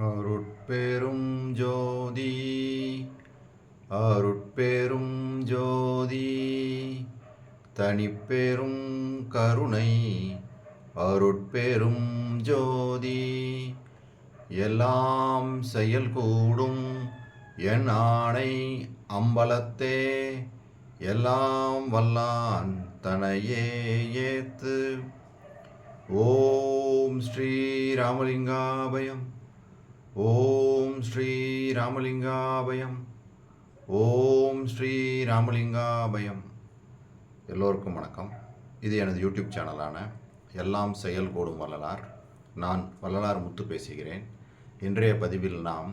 அருட்பெரும் ஜோதி அருட்பெரும் ஜோதி தனிப்பெரும் கருணை அருட்பெரும் ஜோதி எல்லாம் செயல் கூடும் என் ஆணை அம்பலத்தே எல்லாம் வல்லான் தனையே ஏத்து. ஓம் ஸ்ரீ ராமலிங்காபயம். ஓம் ஸ்ரீ ராமலிங்காபயம். ஓம் ஸ்ரீ ராமலிங்காபயம். எல்லோருக்கும் வணக்கம். இது எனது யூடியூப் சேனலான எல்லாம் செயல் கூடும் வள்ளலார். நான் வள்ளலார் முத்து பேசுகிறேன். இன்றைய பதிவில் நாம்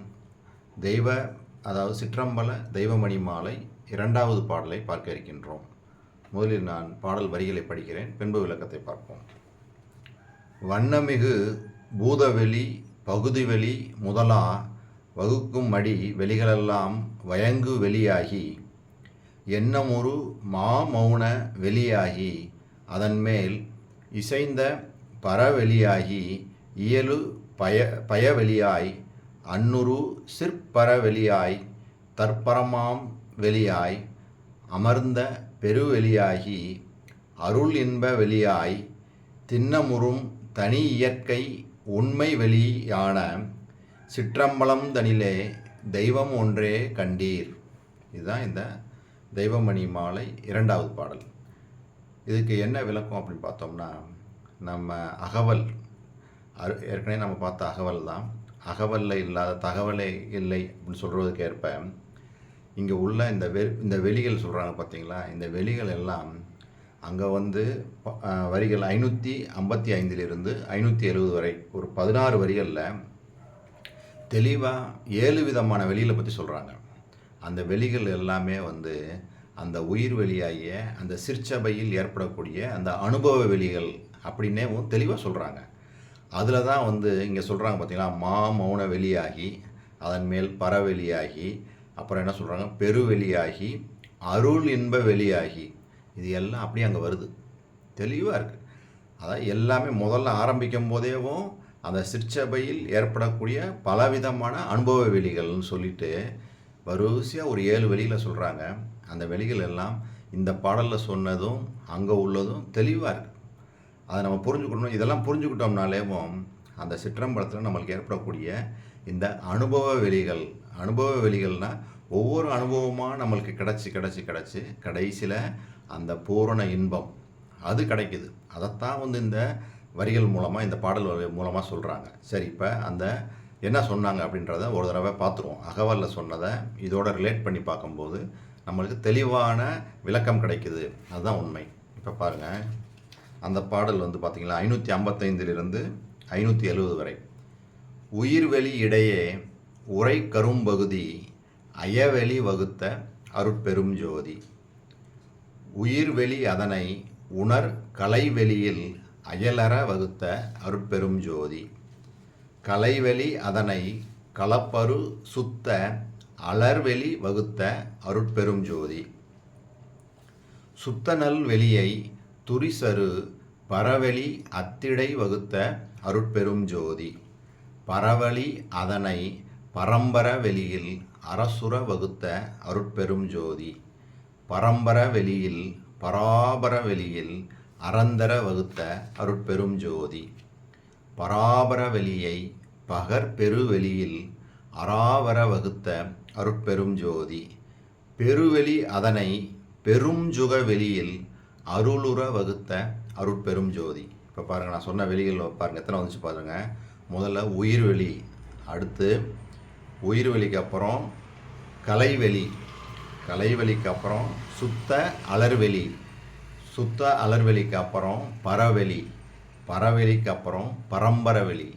சிற்றம்பல தெய்வமணி மாலை 2வது பாடலை பார்க்க இருக்கின்றோம். முதலில் நான் பாடல் வரிகளை படிக்கிறேன், பின்பு விளக்கத்தை பார்ப்போம். வண்ணமிகு பூதவெளி பகுதிவெளி முதலா வகுக்கும் மடி வெளிகளெல்லாம் வயங்கு வெளியாகி எண்ணமுறு மாமௌன வெளியாகி அதன்மேல் இசைந்த பரவெளியாகி இயலு பயவெளியாய் அன்னுரு சிற்பரவெளியாய் தற்பரமாம் வெளியாய் அமர்ந்த பெருவெளியாகி அருள் இன்ப வெளியாய் திண்ணமுறும் தனி இயற்கை உண்மை வெளியான சிற்றம்பலம் தனிலே தெய்வம் ஒன்றே கண்டீர். இதுதான் இந்த தெய்வமணி மாலை 2வது பாடல். இதுக்கு என்ன விளக்கம் அப்படின்னு பார்த்தோம்னா, நம்ம அகவல் ஏற்கனவே நம்ம பார்த்த அகவல் தான். அகவலில் இல்லாத தகவலே இல்லை அப்படின்னு சொல்கிறதுக்கு ஏற்ப இங்கே உள்ள இந்த வெளிகள் சொல்கிறாங்க பார்த்தீங்களா, இந்த வெளிகள் எல்லாம் அங்கே வரிகள் 555 570 வரை ஒரு 16 வரிகளில் தெளிவாக 7 விதமான வெளிகளை பற்றி சொல்கிறாங்க. அந்த வெளிகள் எல்லாமே அந்த உயிர் வெளியாகிய அந்த சிற்சபையில் ஏற்படக்கூடிய அந்த அனுபவ வெளிகள் அப்படின்னே தெளிவாக சொல்கிறாங்க. அதில் தான் இங்கே சொல்கிறாங்க பார்த்தீங்களா, மௌன வெளியாகி அதன் மேல் பரவெளியாகி அப்புறம் என்ன சொல்கிறாங்க, பெருவெளியாகி அருள் இன்ப வெளியாகி, இது எல்லாம் அப்படியே அங்கே வருது, தெளிவாக இருக்குது. அதான் எல்லாமே முதல்ல ஆரம்பிக்கும் போதேவும் அந்த சிற்சபையில் ஏற்படக்கூடிய பலவிதமான அனுபவ வெளிகள்னு சொல்லிட்டு வரிசையாக ஒரு 7 வெளியில் சொல்கிறாங்க. அந்த வெளிகள் எல்லாம் இந்த பாடலில் சொன்னதும் அங்கே உள்ளதும் தெளிவாக இருக்குது. அதை நம்ம புரிஞ்சுக்கணும். இதெல்லாம் புரிஞ்சுக்கிட்டோம்னாலேவும் அந்த சிற்றம்பலத்தில் நம்மளுக்கு ஏற்படக்கூடிய இந்த அனுபவ வெளிகள்னால் ஒவ்வொரு அனுபவமாக நம்மளுக்கு கிடச்சி கடைசியில் அந்த பூரண இன்பம் அது கிடைக்குது. அதைத்தான் இந்த வரிகள் மூலமாக, இந்த பாடல் மூலமாக சொல்கிறாங்க. சரி, இப்போ அந்த என்ன சொன்னாங்க அப்படின்றத ஒரு தடவை பார்த்துருவோம். அகவலில் சொன்னதை இதோட ரிலேட் பண்ணி பார்க்கும்போது நம்மளுக்கு தெளிவான விளக்கம் கிடைக்குது. அதுதான் உண்மை. இப்போ பாருங்கள், அந்த பாடல் பார்த்திங்களா 555 570 வரை. உயிர்வெளி இடையே உரை கரும்பகுதி அயவெளி வகுத்த அருட்பெரும் ஜோதி. உயிர்வெளி அதனை உணர் கலைவெளியில் அயலற வகுத்த அருட்பெரும் ஜோதி. கலைவெளி அதனை கலப்பரு சுத்த அலர்வெளி வகுத்த அருட்பெரும் ஜோதி. சுத்தநல் வெளியை துரிசரு பரவெளி அத்திடை வகுத்த அருட்பெரும் ஜோதி. பரவழி அதனை பரம்பர வெளியில் அரசுர வகுத்த அருட்பெரும் ஜோதி. பரம்பர வெளியில் பராபர வெளியில் அறந்தர வகுத்த அருட்பெரும் ஜோதி. பராபர வெளியை பகற்பெரு வெளியில் அராவர வகுத்த அருட்பெரும் ஜோதி. பெருவெளி அதனை பெரும் ஜுக வெளியில் அருளுற வகுத்த அருட்பெரும் ஜோதி. இப்போ பாருங்கள், நான் சொன்ன வெளிகள் பாருங்கள் எத்தனை வந்துச்சு பாருங்கள். முதல்ல உயிர்வெளி, அடுத்து உயிர்வெளிக்கு அப்புறம் கலைவெளி, கலைவெளிக்கு அப்புறம் சுத்த அலர்வெளி, சுத்த அலர்வெளிக்கு அப்புறம் பரவெளி, பரவெளிக்கு அப்புறம் பரம்பரவெளி,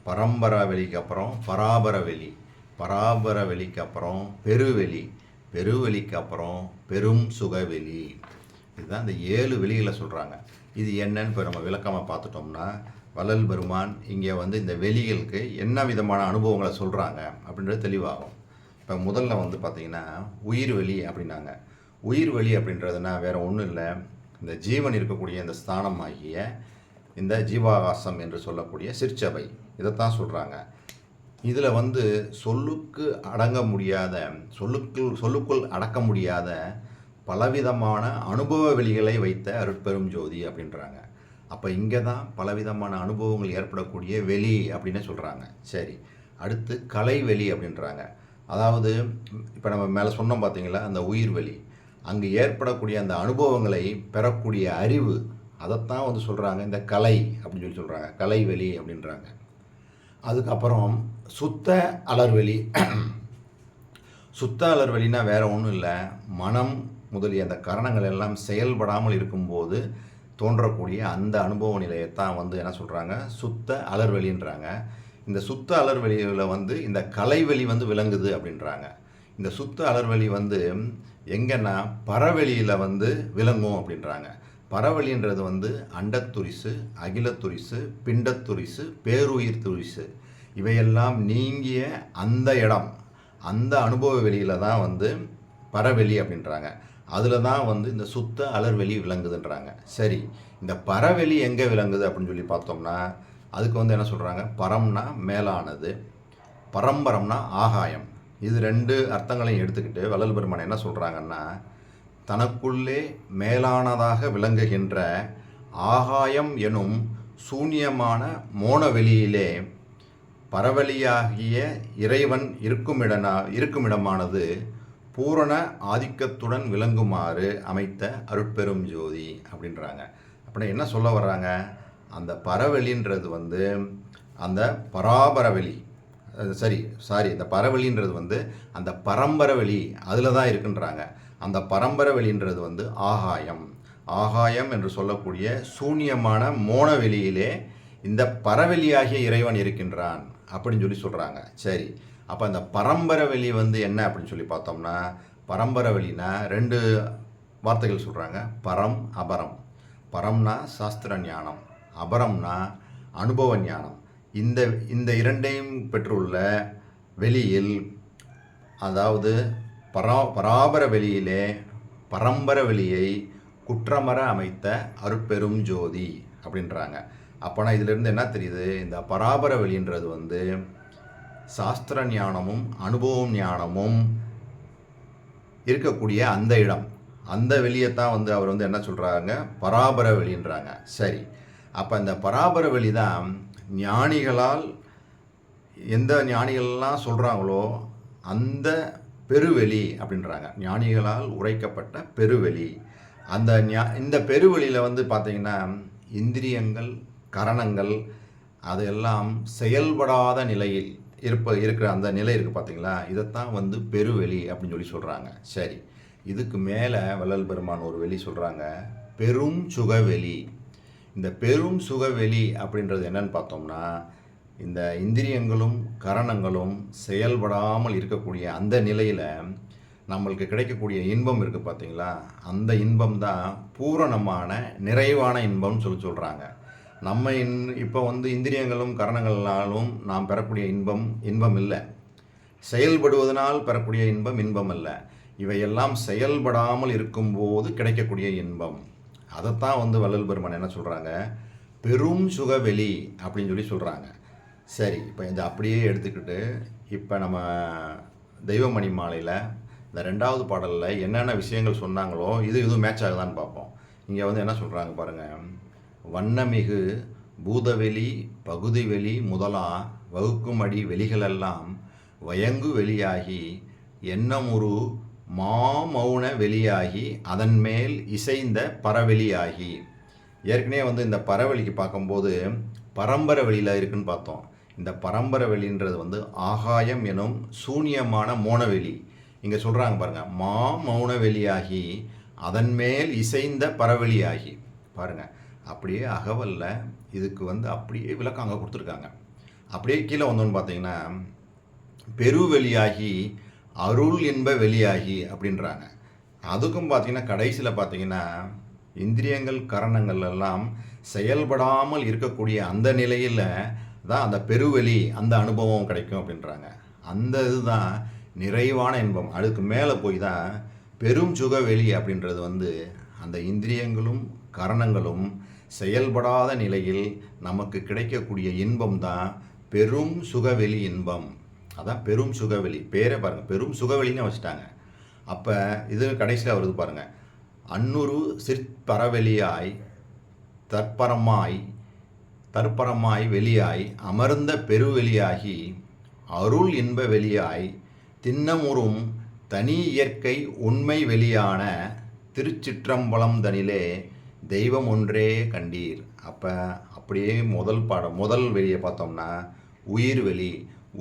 பரம்பரவெளிக்கு அப்புறம் பராபரவெளி, பராபரவெளிக்கு அப்புறம் பெருவெளி, பெருவெளிக்கு அப்புறம் பெரும் சுகவெளி. இதுதான் இந்த 7 வெளிகளை சொல்கிறாங்க. இது என்னன்னு இப்போ நம்ம விளக்கமாக பார்த்துட்டோம்னா, வள்ளல் பெருமான் இங்கே இந்த வெளிகளுக்கு என்ன விதமான அனுபவங்களை சொல்கிறாங்க அப்படின்றது தெளிவாகும். இப்போ முதல்ல பார்த்திங்கன்னா உயிர்வெளி அப்படின்னாங்க. உயிர்வெளி அப்படின்றதுனா வேறு ஒன்றும் இல்லை, இந்த ஜீவன் இருக்கக்கூடிய இந்த ஸ்தானமாகிய இந்த ஜீவாகாசம் என்று சொல்லக்கூடிய சிற்சபை, இதைத்தான் சொல்கிறாங்க. இதில் வந்து சொல்லுக்கு அடங்க முடியாத சொல்லுக்குள் அடக்க முடியாத பலவிதமான அனுபவ வெளிகளை வைத்த அருட்பெரும் ஜோதி அப்படின்றாங்க. அப்போ இங்கே தான் பலவிதமான அனுபவங்கள் ஏற்படக்கூடிய வெளி அப்படின்னு சொல்கிறாங்க. சரி, அடுத்து கலை வெளி அப்படின்றாங்க. அதாவது இப்போ நம்ம மேலே சொன்னோம் பார்த்தீங்களா, அந்த உயிர் வெளி, அங்கே ஏற்படக்கூடிய அந்த அனுபவங்களை பெறக்கூடிய அறிவு, அதைத்தான் வந்து சொல்கிறாங்க இந்த கலை அப்படின்னு சொல்லி சொல்கிறாங்க, கலை வெளி அப்படின்றாங்க. அதுக்கப்புறம் சுத்த அலர்வெளி. சுத்த அலர்வெளினா வேறு ஒன்றும் இல்லை, மனம் முதலிய அந்த கரணங்கள் எல்லாம் செயல்படாமல் இருக்கும்போது தோன்றக்கூடிய அந்த அனுபவ நிலையத்தான் வந்து என்ன சொல்கிறாங்க, சுத்த அலர்வெளின்றாங்க. இந்த சுத்த அலர்வெளியில் வந்து இந்த கலைவெளி வந்து விளங்குது அப்படின்றாங்க. இந்த சுத்த அலர்வெளி வந்து எங்கன்னா பறவெளியில் வந்து விளங்கும் அப்படின்றாங்க. பறவெளின்றது வந்து அண்டத்துரிசு, அகிலத்துரிசு, பிண்டத்துரிசு, பேருயிர் துரிசு, இவையெல்லாம் நீங்கிய அந்த இடம், அந்த அனுபவ வெளியில் தான் வந்து பறவெளி அப்படின்றாங்க. அதில் தான் வந்து இந்த சுத்த அலர்வெளி விளங்குதுன்றாங்க. சரி, இந்த பறவெளி எங்கே விளங்குது அப்படின்னு சொல்லி பார்த்தோம்னா, அதுக்கு வந்து என்ன சொல்கிறாங்க, பரம்னா மேலானது, பரம்பரம்னா ஆகாயம். இது ரெண்டு அர்த்தங்களையும் எடுத்துக்கிட்டு வள்ளல் பெருமான் என்ன சொல்கிறாங்கன்னா, தனக்குள்ளே மேலானதாக விளங்குகின்ற ஆகாயம் எனும் சூன்யமான மோனவெளியிலே பரவெளியாகிய இறைவன் இருக்குமிடமானது பூரண ஆதிக்கத்துடன் விளங்குமாறு அமைத்த அருட்பெரும் ஜோதி அப்படின்றாங்க. அப்படின்னா என்ன சொல்ல வர்றாங்க, அந்த பறவெளின்றது வந்து அந்த பராபரவெளி, இந்த பறவெளின்றது வந்து அந்த பரம்பரவெளி அதில் தான் இருக்குன்றாங்க. அந்த பரம்பரவெளின்றது வந்து ஆகாயம் என்று சொல்லக்கூடிய சூன்யமான மோனவெளியிலே இந்த பறவெளியாகிய இறைவன் இருக்கின்றான் அப்படின்னு சொல்லி சொல்கிறாங்க. சரி, அப்போ அந்த பரம்பரவெளி வந்து என்ன அப்படின்னு சொல்லி பார்த்தோம்னா, பரம்பரவெளினா ரெண்டு வார்த்தைகள் சொல்கிறாங்க, பரம் அபரம். பரம்னா சாஸ்திர ஞானம், அபரம்னா அனுபவ ஞானம். இந்த இரண்டையும் பெற்றுள்ள வெளியில், அதாவது பராபர வெளியிலே பரம்பர வெளியை குற்றமற அமைத்த அருட்பெரும் ஜோதி அப்படின்றாங்க. அப்போனா இதிலிருந்து என்ன தெரியுது, இந்த பராபர வெளின்றது வந்து சாஸ்திர ஞானமும் அனுபவம் ஞானமும் இருக்கக்கூடிய அந்த இடம், அந்த வெளியைத்தான் வந்து அவர் வந்து என்ன சொல்கிறாங்க, பராபர வெளின்றாங்க. சரி, அப்போ இந்த பராபர வெளி தான் ஞானிகளால் எந்த ஞானிகள்லாம் சொல்கிறாங்களோ அந்த பெருவெளி அப்படின்றாங்க. ஞானிகளால் உரைக்கப்பட்ட பெருவெளி. இந்த பெருவெளியில் வந்து பார்த்திங்கன்னா இந்திரியங்கள், கரணங்கள் அதெல்லாம் செயல்படாத நிலையில் இருக்கிற அந்த நிலை இருக்குது பார்த்தீங்களா, இதைத்தான் வந்து பெருவெளி அப்படின்னு சொல்லி சொல்கிறாங்க. சரி, இதுக்கு மேலே வள்ளல் பெருமான் ஒரு வெளி சொல்கிறாங்க, பெரும் சுகவெளி. இந்த பெரும் சுகவெளி அப்படின்றது என்னன்னு பார்த்தோம்னா, இந்த இந்திரியங்களும் கரணங்களும் செயல்படாமல் இருக்கக்கூடிய அந்த நிலையில் நம்மளுக்கு கிடைக்கக்கூடிய இன்பம் இருக்குது பார்த்தீங்களா, அந்த இன்பம் தான் பூரணமான நிறைவான இன்பம்னு சொல்கிறாங்க. நம்ம இப்போ வந்து இந்திரியங்களும் கரணங்களாலும் நாம் பெறக்கூடிய இன்பம் இல்லை, செயல்படுவதனால் பெறக்கூடிய இன்பம் அல்ல. இவையெல்லாம் செயல்படாமல் இருக்கும்போது கிடைக்கக்கூடிய இன்பம், அதைத்தான் வந்து வள்ளல் பெருமான் என்ன சொல்கிறாங்க, பெரும் சுகவெளி அப்படின்னு சொல்லி சொல்கிறாங்க. சரி, இப்போ இந்த அப்படியே எடுத்துக்கிட்டு இப்போ நம்ம தெய்வமணி மாலையில் இந்த 2வது பாடலில் என்னென்ன விஷயங்கள் சொன்னாங்களோ இது மேட்ச் ஆகுதான்னு பார்ப்போம். இங்கே வந்து என்ன சொல்கிறாங்க பாருங்கள், வண்ணமிகு பூதவெளி பகுதி வெளி முதலா வகுக்குமடி வெளிகளெல்லாம் வயங்கு வெளியாகி எண்ணமுறு மாமௌன வெளியாகி அதன் மேல் இசைந்த பறவெளியாகி. ஏற்கனவே வந்து இந்த பறவெளிக்கு பார்க்கும்போது பரம்பர வெளியில் இருக்குன்னு பார்த்தோம். இந்த பரம்பர வெளின்றது வந்து ஆகாயம் எனும் சூன்யமான மோனவெளி. இங்கே சொல்கிறாங்க பாருங்கள், மௌன வெளியாகி அதன் மேல் இசைந்த பறவெளியாகி. பாருங்கள், அப்படியே அகவல்ல இதுக்கு வந்து அப்படியே விளக்கம் அங்கே கொடுத்துருக்காங்க. அப்படியே கீழே வந்தோன்னு பார்த்தீங்கன்னா பெருவெளியாகி அருள் என்ப வெளியாகி அப்படின்றாங்க. அதுக்கும் பார்த்தீங்கன்னா கடைசியில் பார்த்தீங்கன்னா இந்திரியங்கள் கரணங்கள் எல்லாம் செயல்படாமல் இருக்கக்கூடிய அந்த நிலையில் தான் அந்த பெருவெளி, அந்த அனுபவம் கிடைக்கும் அப்படின்றாங்க. அந்த இதுதான் நிறைவான இன்பம். அதுக்கு மேலே போய் தான் பெரும் சுகவெளி அப்படின்றது வந்து அந்த இந்திரியங்களும் கரணங்களும் செயல்படாத நிலையில் நமக்கு கிடைக்கக்கூடிய இன்பம் தான் பெரும் சுகவெளி இன்பம். அதான் பெரும் சுகவெளி, பேரே பாருங்கள், பெரும் சுகவெளின்னு வச்சுட்டாங்க. அப்போ இது கடைசியில் வருது பாருங்கள், அன்னுரு சிற்பரவெளியாய் தற்பரமாய் வெளியாய் அமர்ந்த பெருவெளியாகி அருள் இன்ப வெளியாய் திண்ணமுறும் தனி இயற்கை உண்மை வெளியான திருச்சிற்றம்பலம் தனிலே தெய்வம் ஒன்றே கண்டீர். அப்போ அப்படியே முதல் வெளியை பார்த்தோம்னா உயிர்வெளி.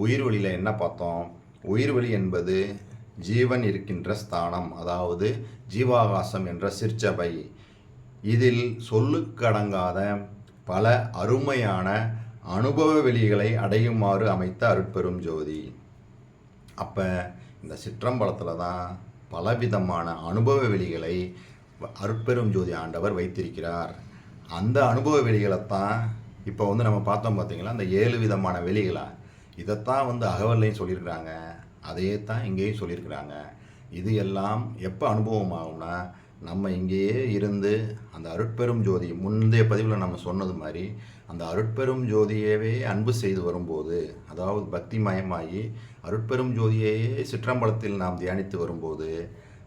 உயிர்வெளியில் என்ன பார்த்தோம்? உயிர்வெளி என்பது ஜீவன் இருக்கின்ற ஸ்தானம், அதாவது ஜீவாகாசம் என்ற சிற்சபை. இதில் சொல்லுக்கடங்காத பல அருமையான அனுபவ வெளிகளை அடையுமாறு அமைத்த அருட்பெரும் ஜோதி. அப்போ இந்த சிற்றம்பலத்தில் தான் பலவிதமான அனுபவ வெளிகளை அருட்பெரும் ஜோதி ஆண்டவர் வைத்திருக்கிறார். அந்த அனுபவ வெளிகளைத்தான் இப்போ நம்ம பார்த்தோம் பார்த்தீங்களா, அந்த 7 விதமான வெளிகளா, இதைத்தான் அகவல்லையும் சொல்லியிருக்கிறாங்க, அதையே தான் இங்கேயும் சொல்லியிருக்கிறாங்க. இது எல்லாம் எப்போ அனுபவம் ஆகும்னா, நம்ம இங்கேயே இருந்து அந்த அருட்பெரும் ஜோதி, முந்தைய பதிவில் நம்ம சொன்னது மாதிரி அந்த அருட்பெரும் ஜோதியவே அன்பு செய்து வரும்போது, அதாவது பக்தி மயமாகி அருட்பெரும் ஜோதியையே சிற்றம்பலத்தில் நாம் தியானித்து வரும்போது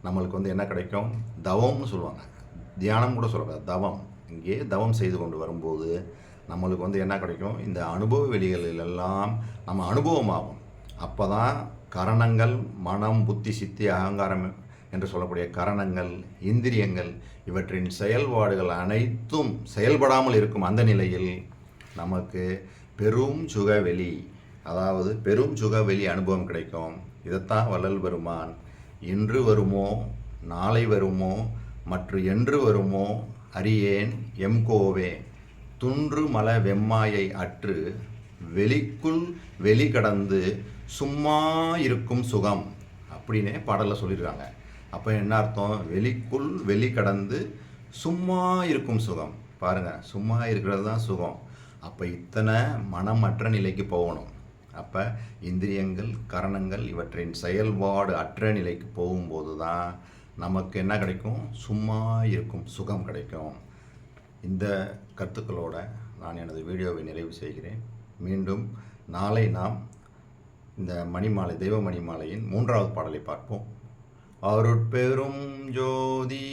நம்மளுக்கு என்ன கிடைக்கும்? தவம்னு சொல்லுவாங்க, தியானம் கூட சொல்லக்கூடாது, தவம். இங்கே தவம் செய்து கொண்டு வரும்போது நம்மளுக்கு என்ன கிடைக்கும்? இந்த அனுபவ வெளிகளெல்லாம் நம்ம அனுபவமாகும். அப்போ தான் கரணங்கள், மனம், புத்தி, சித்தி, அகங்காரம் என்று சொல்லக்கூடிய கரணங்கள், இந்திரியங்கள் இவற்றின் செயல்பாடுகள் அனைத்தும் செயல்படாமல் இருக்கும் அந்த நிலையில் நமக்கு பெரும் சுகவெளி, அதாவது பெரும் சுகவெளி அனுபவம் கிடைக்கும். இதைத்தான் வள்ளல் பெருமான் இன்று வருமோ நாளை வருமோ மற்றும் என்று வருமோ அறியேன் எம்கோவே துன்று மல வெம்மாயை அற்று வெளிக்குள் வெளி கடந்து சும்மா இருக்கும் சுகம் அப்படின்னே பாடலில் சொல்லியிருக்காங்க. அப்போ என்ன அர்த்தம்? வெளிக்குள் வெளி கடந்து சும்மா இருக்கும் சுகம். பாருங்கள், சும்மா இருக்கிறது தான் சுகம். அப்போ இத்தனை மனமற்ற நிலைக்கு போகணும். அப்போ இந்திரியங்கள், கரணங்கள் இவற்றின் செயல்பாடு அற்ற நிலைக்கு போகும்போது தான் நமக்கு என்ன கிடைக்கும்? சும்மா இருக்கும் சுகம் கிடைக்கும். இந்த கருத்துக்களோடு நான் எனது வீடியோவை நிறைவு செய்கிறேன். மீண்டும் நாளை நாம் இந்த மணிமாலை, தெய்வ மணிமாலையின் 3வது பாடலை பார்ப்போம். அருட்பெரும் ஜோதி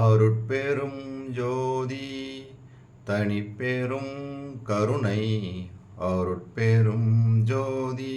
அருட்பெரும் ஜோதி தனிப்பெரும் கருணை அருட்பெரும் ஜோதி.